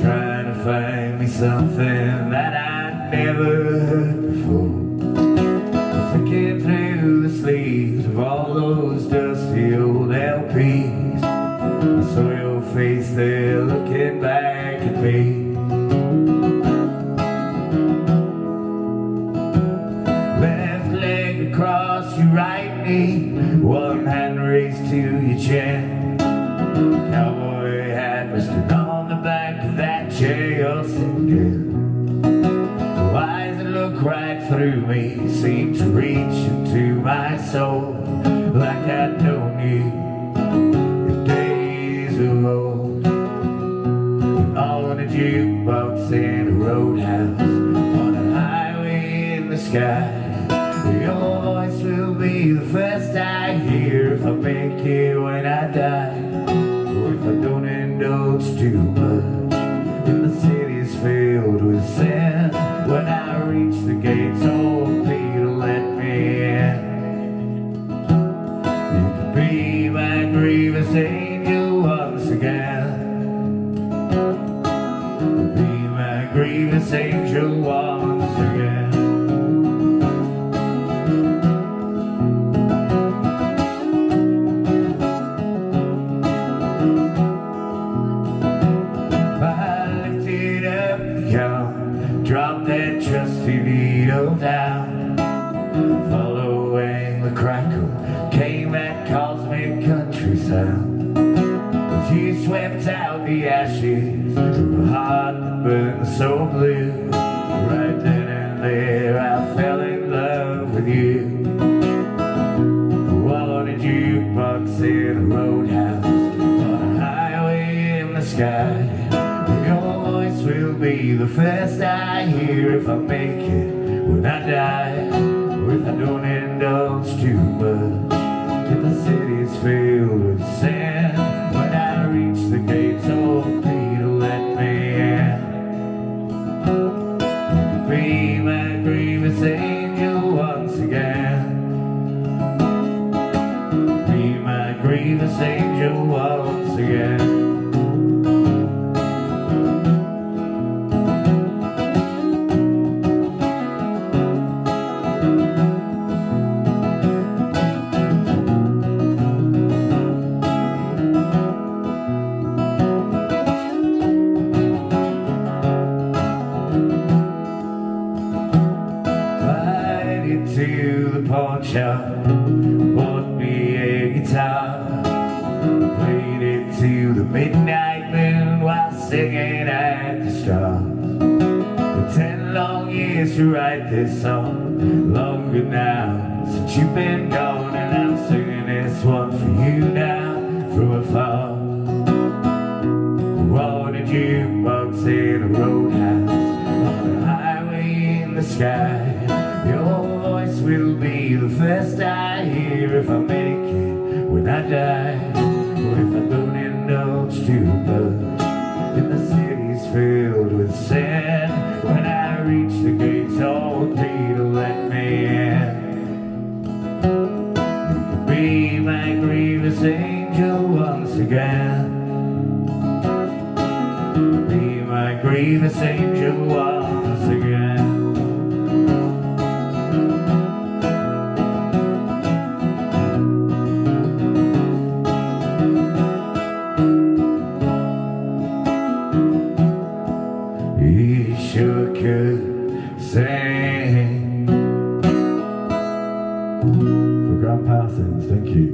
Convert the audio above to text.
trying to find me something that I never heard before. Flicking through the sleeves of all those dusty old LPs, I saw your face there looking back at me. Left leg across your right knee, one hand raised to your chin. Cowboy hat resting on the back of that chair you're sitting in. Eyes that look right through me seem to reach into my soul, like I'd known you in days of old. On a jukebox in a roadhouse, on a highway in the sky, your voice will be the first I hear if I make it when I die. If I don't indulge too much, and the city's filled with sin, when I reach the gates, old Peter let me in. You could be my grievous angel once again. Be my grievous angel once again. Drop that trusty needle down, following the crackle came that cosmic country sound. She swept out the ashes of a heart that burned so blue. Right then and there I fell in love with you. On a jukebox in a roadhouse, on a highway in the sky, your voice will be the first I hear if I make it when I die. Or if I don't indulge too much, if the city's filled with sin, when I reach the gates, old Peter let me in. You could be my grievous angel once again. Be my grievous angel once again. To the pawn shop, bought me a guitar, played it to the midnight moon while singing at the stars. 10 long years to write this song, longer now since you've been gone, and I'm singing this one for you now from afar. On a jukebox in a roadhouse, on a highway in the sky, your voice will be the first I hear if I make it when I die. Or if I don't indulge too much, and the city's filled with sin, when I reach the gates, old Peter let me in. You could be my grievous angel once again. Be my grievous angel once again. He sure could sing. For Grandpa Sings, thank you.